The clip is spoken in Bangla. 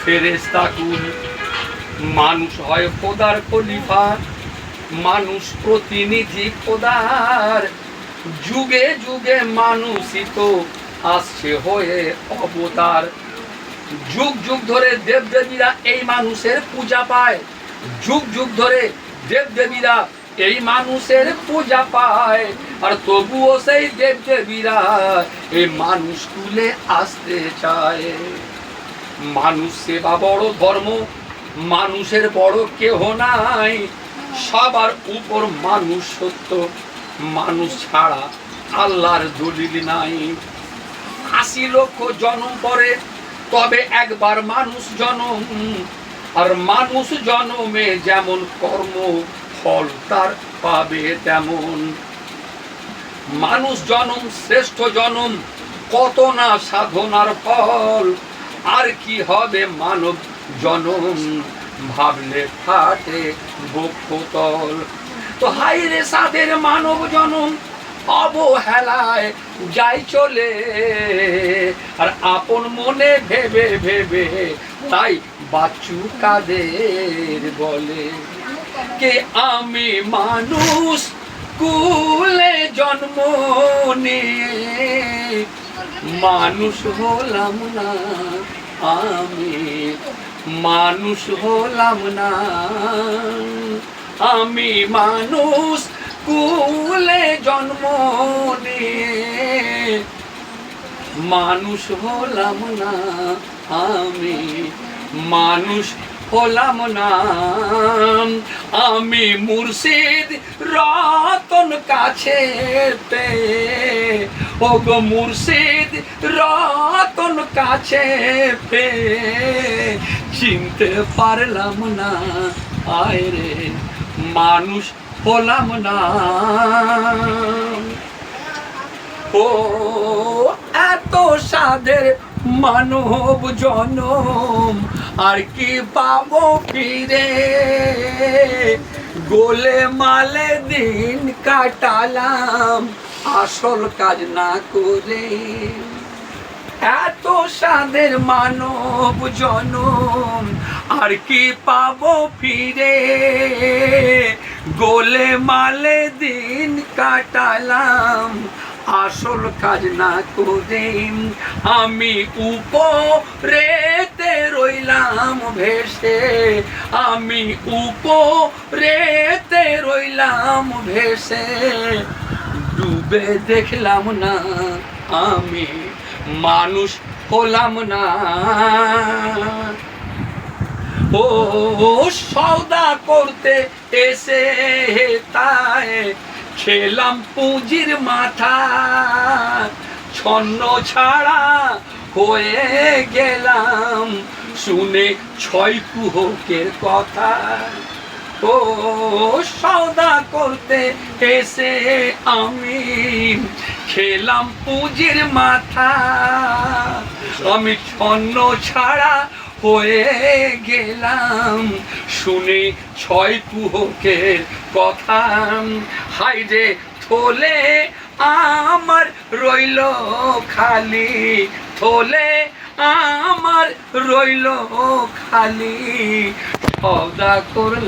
ফেরেশতা কুল। মানুষ হয় খোদার খলিফা, মানুষ প্রতিনিধি খোদার। যুগে যুগে মানুষই তো আসছে হয়ে অবতার। যুগ যুগ ধরে দেবদেবীরা এই মানুষের পূজা পায়, যুগ যুগ ধরে দেবদেবীরা এই মানুষের পূজা পায়। আর তবুও সেই দেবদেবীরা এই মানুষ তুলে আসতে চায়। মানুষ সেবা বড় ধর্ম, মানুষের বড় কেহ নাই। সবার উপর মানুষ সত্য, মানুষ ছাড়া আল্লাহর দলিল নাই। ৮০ লক্ষ জন্ম পরে তবে একবার মানুষ জন্ম। আর মানুষ জন্মে যেমন কর্ম, ফল তার পাবে তেমন। মানুষ জন্ম শ্রেষ্ঠ জন্ম, কত না সাধনার ফল। আর কি হবে মানব জন্ম, ভাবলে ফাটে বক্ষতল। তো হাই রে সাধের মানব জন্ম, অবহেলায় যাই চলে। আর আপন মনে ভেবে ভেবে তাই বাচ্চু কাদের বলে। কে আমি মানুষ কুলে জন্ম নিয়ে মানুষ হলাম না, আমি মানুষ হলাম না। আমি মানুষ কুলে জন্ম নিয়ে মানুষ হলাম না, আমি মানুষ হলাম না। আমি মুর্শিদ রতন কাছে পেয়ে, ও গো মুর্শিদ রতন কাছে পেয়ে চিনতে পারলাম না, আয় রে মানুষ হলাম না। ও এত সাধের মানব জনম, আর কি পাবো ফিরে। গোলে মালে দিন কাটালাম আসল কাজ না করে। এত সাধের মানব জনম, আর কি পাবো ফিরে। গোলে মালে দিন কাটালাম আসল কাজ না করে। আমি উপরেতে রইলাম ভেসে, আমি উপরেতে রইলাম ভেসে। ডুবে দেখলাম না, আমি মানুষ হলাম না। ও সওদা করতে এসে তাই খেলাম পুঁজির মাথা। ছন্ন ছাড়া হয়ে গেলাম শুনে ছয় কুহকের কথা। ও সওদা করতে এসে আমি খেলাম পুঁজির মাথা। আমি ছন্ন ছাড়া হয়ে গেলাম শুনে ছয় কুহকের কথা। হাই রে থলে আমার রইল খালি, থলে আমার রইল খালি। সওদা করলাম